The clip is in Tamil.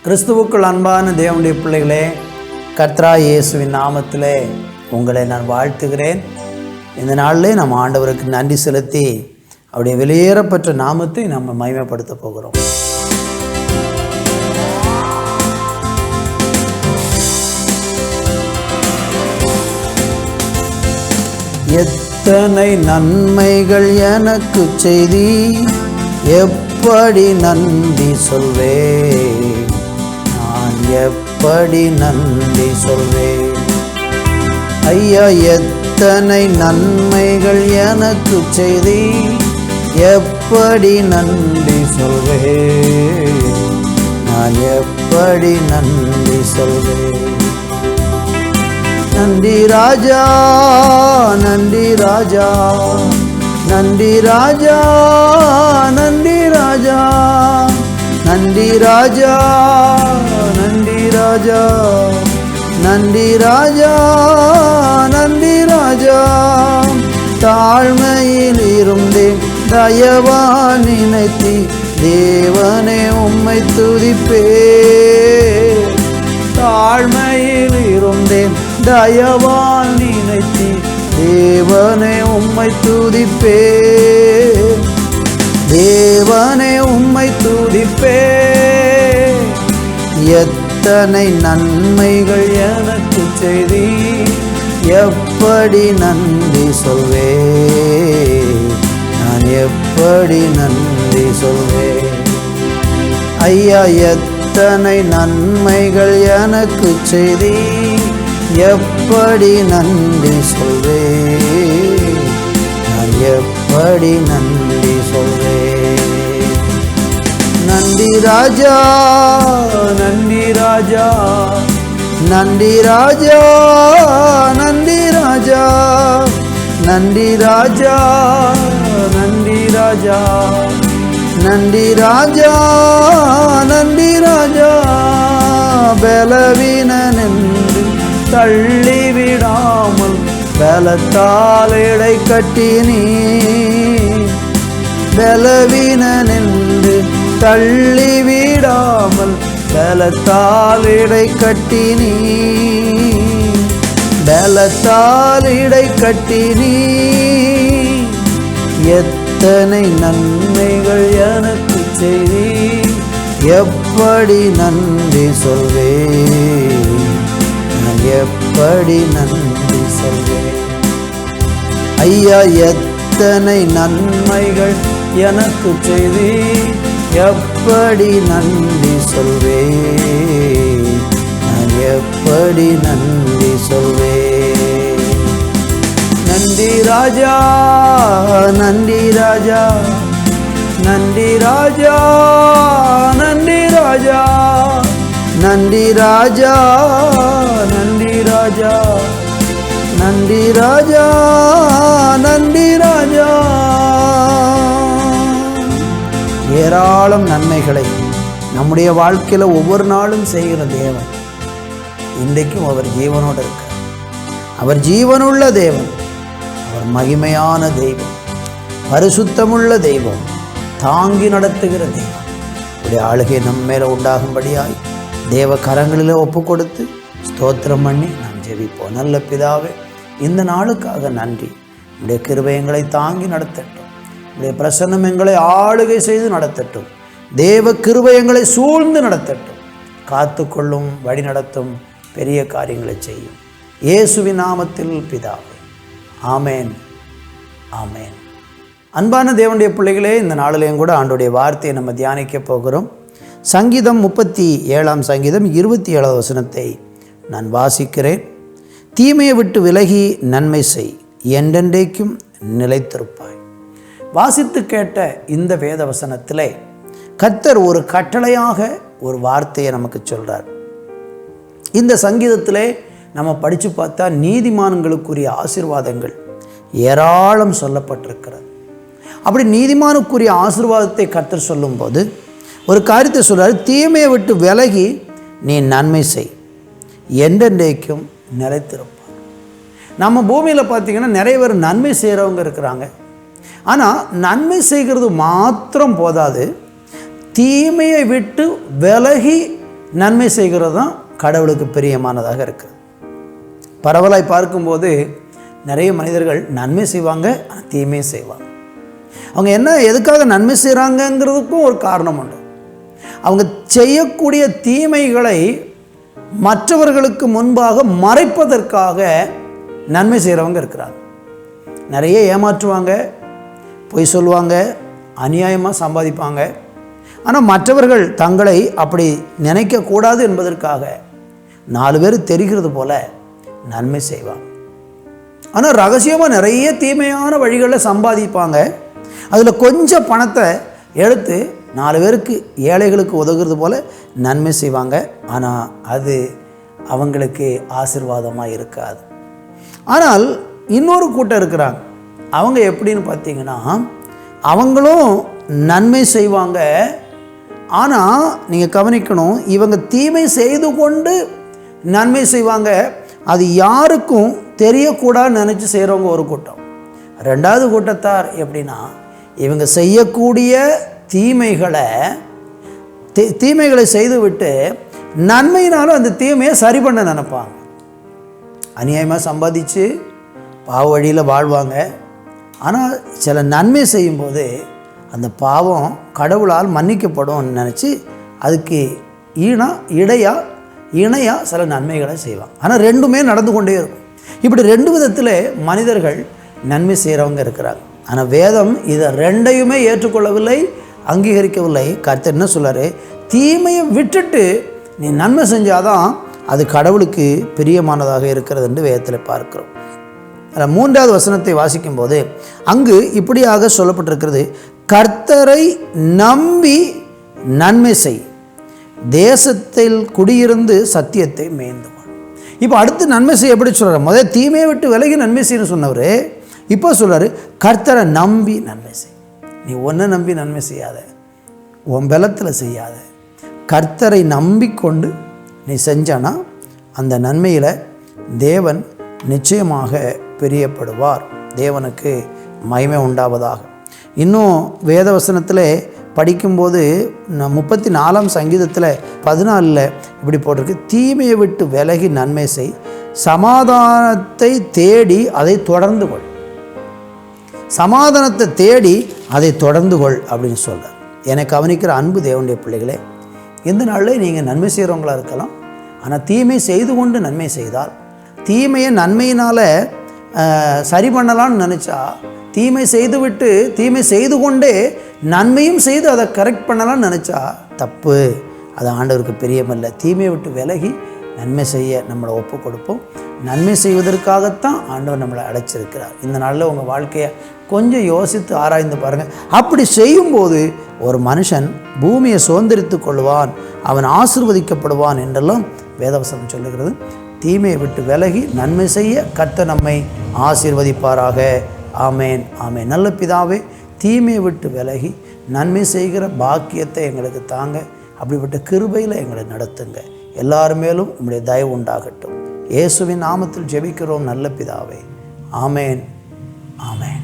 கிறிஸ்துவுக்குள் அன்பான தேவனுடைய பிள்ளைகளே, கர்த்தராகிய இயேசுவின் நாமத்திலே உங்களை நான் வாழ்த்துகிறேன். இந்த நாளிலே நம்ம ஆண்டவருக்கு நன்றி செலுத்தி அவருடைய வெளியேறப்பட்ட நாமத்தை நம்ம மகிமைப்படுத்த போகிறோம். எத்தனை நன்மைகள் எனக்கு செய்தி, எப்படி நன்றி சொல்வேன், நான் எப்படி நன்றி சொல்வேன். ஐயா, எத்தனை நன்மைகள் எனக்கு செய்தி, எப்படி நன்றி சொல்வேன், நான் எப்படி நன்றி சொல்வேன். நன்றி ராஜா, நன்றி ராஜா, நன்றி ராஜா, நன்றி ராஜா, நன்றி ராஜா, நன்றி ராஜா, நன்றி ராஜா, நன்றி ராஜா. தாழ்மையில் இருந்தேன் தயவா நினைத்தி, தேவனே உம்மை துதிப்பே. தாழ்மையில் இருந்தேன் தயவால் நினைத்தி, தேவனே உம்மை துதிப்பே. தேவனே உம்மை துதிப்பே. எத்தனை நன்மைகள் எனக்கு செய்தி, எப்படி நன்றி சொல்வே, நான் எப்படி நன்றி சொல்வே. ஐயா, எத்தனை நன்மைகள் எனக்கு செய்தி, எப்படி நன்றி சொல்வே, நான் எப்படி நன்றி சொல்வே. நன்றி ராஜா, நன்றி ராஜா, நன்றி ராஜா, நன்றி ராஜா, நன்றி ராஜா, நன்றி ராஜா, நன்றி ராஜா, நன்றி ராஜா. பலவீனன் என்று தள்ளிவிடாமல் பலத்தால் இடை கட்டினீ. பலவீனன் என்று தள்ளிவிடாமல் பலத்தால் இடை கட்டினீ. பலத்தால் இடை கட்டினீ. எத்தனை நன்மைகள் எனக்கு செய்தி, எப்படி நன்றி சொல்வே, நான் எப்படி நன்றி சொல்வே. ஐயா, எத்தனை நன்மைகள் எனக்கு செய்தி, எப்படி நன்றி சொல்வே, நான் எப்படி நன்றி சொல்வே. நன்றி ராஜா, நன்றி ராஜா, நன்றி ராஜா, நன்றி ராஜா, நன்றி ராஜா, நன்றி ராஜா, நன்றி ராஜா, நன்றி ராஜா. ஏராளம் நன்மைகளை நம்முடைய வாழ்க்கையில் ஒவ்வொரு நாளும் செய்கிற தேவன் இன்றைக்கும் அவர் ஜீவனோடு இருக்கிறார். அவர் ஜீவனுள்ள தேவன், அவர் மகிமையான தெய்வம், பரிசுத்தமுள்ள தெய்வம், தாங்கி நடத்துகிற தெய்வம். இப்படி ஆளுகை நம்ம மேலே உண்டாகும்படியாய் தேவ கரங்களில் ஒப்பு கொடுத்து ஸ்தோத்திரம் பண்ணி நாம் ஜெபிப்போம். நல்ல பிதாவே, இந்த நாளுக்காக நன்றி. உடைய கிருபை எங்களை தாங்கி நடத்தட்டும். உடைய பிரசன்னம் எங்களை ஆளுகை செய்து நடத்தட்டும். தேவ கிருபை எங்களை சூழ்ந்து நடத்தட்டும். காத்துக்கொள்ளும், வழி நடத்தும், பெரிய காரியங்களை செய்யும். இயேசுவின் நாமத்தில் பிதாவே, ஆமேன், ஆமேன். அன்பான தேவனுடைய பிள்ளைகளே, இந்த நாளிலேயும் கூட ஆண்டுடைய வார்த்தையை நம்ம தியானிக்க போகிறோம். சங்கீதம் 37 சங்கீதம் 27 வசனத்தை நான் வாசிக்கிறேன். தீமையை விட்டு விலகி நன்மை செய், என்றென்றைக்கும் நிலைத்திருப்பாய். வாசித்து கேட்ட இந்த வேத வசனத்திலே கர்த்தர் ஒரு கட்டளையாக ஒரு வார்த்தையை நமக்கு சொல்கிறார். இந்த சங்கீதத்திலே நம்ம படித்து பார்த்தா நீதிமான்களுக்குரிய ஆசீர்வாதங்கள் ஏராளம் சொல்லப்பட்டிருக்கிறது. அப்படி நீதிமானுக்குரிய ஆசீர்வாதத்தை கர்த்தர் சொல்லும்போது ஒரு காரியத்தை சொல்கிறார். தீமையை விட்டு விலகி நீ நன்மை செய், என்றென்றைக்கும் நிலைத்திருப்பார். நம்ம பூமியில் பார்த்திங்கன்னா நிறைய பேர் நன்மை செய்கிறவங்க இருக்கிறாங்க. ஆனால் நன்மை செய்கிறது மாத்திரம் போதாது, தீமையை விட்டு விலகி நன்மை செய்கிறது தான் கடவுளுக்கு பிரியமானதாக இருக்குது. பரவலாய் பார்க்கும்போது நிறைய மனிதர்கள் நன்மை செய்வாங்க, தீமை செய்வாங்க. அவங்க எதுக்காக நன்மை செய்கிறாங்கங்கிறதுக்கும் ஒரு காரணம் உண்டு. அவங்க செய்யக்கூடிய தீமைகளை மற்றவர்களுக்கு முன்பாக மறைப்பதற்காக நன்மை செய்கிறவங்க இருக்கிறாங்க. நிறைய ஏமாற்றுவாங்க, பொய் சொல்லுவாங்க, அநியாயமாக சம்பாதிப்பாங்க. ஆனால் மற்றவர்கள் தங்களை அப்படி நினைக்கக்கூடாது என்பதற்காக 4 பேர் தெரிகிறது போல நன்மை செய்வாங்க. ஆனால் ரகசியமாக நிறைய தீமையான வழிகளில் சம்பாதிப்பாங்க. அதில் கொஞ்சம் பணத்தை எடுத்து 4 பேருக்கு, ஏழைகளுக்கு உதவுறது போல் நன்மை செய்வாங்க. ஆனால் அது அவங்களுக்கு ஆசீர்வாதமாக இருக்காது. ஆனால் இன்னொரு கூட்டம் இருக்கிறாங்க. அவங்க எப்படின்னு பார்த்தீங்கன்னா, அவங்களும் நன்மை செய்வாங்க. ஆனால் நீங்கள் கவனிக்கணும், இவங்க தீமை செய்து கொண்டு நன்மை செய்வாங்க. அது யாருக்கும் தெரியக்கூடாதுன்னு நினச்சி செய்கிறவங்க ஒரு கூட்டம். 2வது கூட்டத்தார் எப்படின்னா, இவங்க செய்யக்கூடிய தீமைகளை செய்துவிட்டு நன்மையினாலும் அந்த தீமையை சரி பண்ண நினைப்பாங்க. அநியாயமாக சம்பாதிச்சு பாவ வழியில் வாழ்வாங்க. ஆனால் சில நன்மை செய்யும்போது அந்த பாவம் கடவுளால் மன்னிக்கப்படும் நினச்சி அதுக்கு இணையாக சில நன்மைகளை செய்வாங்க. ஆனால் 2மே நடந்து கொண்டே இருக்கும். இப்படி 2 விதத்தில் மனிதர்கள் நன்மை செய்கிறவங்க இருக்கிறாங்க. ஆனால் வேதம் இதை 2யுமே ஏற்றுக்கொள்ளவில்லை, அங்கீகரிக்கவில்லை. கர்த்தர் என்ன சொல்றாரு? தீமையை விட்டுட்டு நீ நன்மை செஞ்சாதான் அது கடவுளுக்கு பிரியமானதாக இருக்கிறது என்று வேதத்தில் பார்க்கிறோம். அதில் 3வது வசனத்தை வாசிக்கும் போது அங்கு இப்படியாக சொல்லப்பட்டிருக்கிறது, கர்த்தரை நம்பி நன்மை செய், தேசத்தில் குடியிருந்து சத்தியத்தை மேய்ந்து. இப்போ அடுத்து நன்மை செய்ய எப்படி சொல்கிறார்? முதல் தீமையை விட்டு விலகி நன்மை செய்யணும்னு சொன்னவர் இப்போ சொல்கிறார், கர்த்தரை நம்பி நன்மை செய். நீ ஒன்றை நம்பி நன்மை செய்யாத, உன் பலத்தில் செய்யாத, கர்த்தரை நம்பிக்கொண்டு நீ செஞ்சானா அந்த நன்மையில் தேவன் நிச்சயமாக பிரியப்படுவார். தேவனுக்கு மகிமை உண்டாவதாக. இன்னும் வேதவசனத்தில் படிக்கும்போது 34ஆம் சங்கீதத்தில் 14 இப்படி போட்டிருக்கு, தீமையை விட்டு விலகி நன்மை செய், சமாதானத்தை தேடி அதை தொடர்ந்து கொள். சமாதானத்தை தேடி அதை தொடர்ந்து கொள் அப்படின்னு சொல்கிறார். எனக்கு கவனிக்கிற அன்பு தேவனுடைய பிள்ளைகளே, இந்த நாளில் நீங்கள் நன்மை செய்கிறவங்களாக இருக்கலாம். ஆனால் தீமை செய்து கொண்டு நன்மை செய்தால், தீமையை நன்மையினால் சரி பண்ணலான்னு நினச்சா, தீமை செய்துவிட்டு தீமை செய்து கொண்டே நன்மையும் செய்து அதை கரெக்ட் பண்ணலான்னு நினச்சா தப்பு. அது ஆண்டவருக்கு பிரியமில்லை. தீமையை விட்டு விலகி நன்மை செய்ய நம்மளை ஒப்பு கொடுப்போம். நன்மை செய்வதற்காகத்தான் ஆண்டவர் நம்மளை அழைச்சிருக்கிறார். இந்த நாளில் உங்கள் வாழ்க்கையை கொஞ்சம் யோசித்து ஆராய்ந்து பாருங்கள். அப்படி செய்யும்போது ஒரு மனுஷன் பூமியை சுதந்திரித்து கொள்வான், அவன் ஆசீர்வதிக்கப்படுவான் என்றெல்லாம் வேதவசனம் சொல்லுகிறது. தீமையை விட்டு விலகி நன்மை செய்ய கர்த்தர் நம்மை ஆசீர்வதிப்பாராக. ஆமேன், ஆமேன். நல்ல பிதாவே, தீமையை விட்டு விலகி நன்மை செய்கிற பாக்கியத்தை எங்களுக்கு தாங்க. அப்படிப்பட்ட கிருபையில் எங்களை நடத்துங்க. எல்லார் மேலும் உங்களுடைய தயவு உண்டாகட்டும். இயேசுவின் நாமத்தில் ஜெபிக்கிறோம் நல்ல பிதாவே. ஆமேன், ஆமேன்.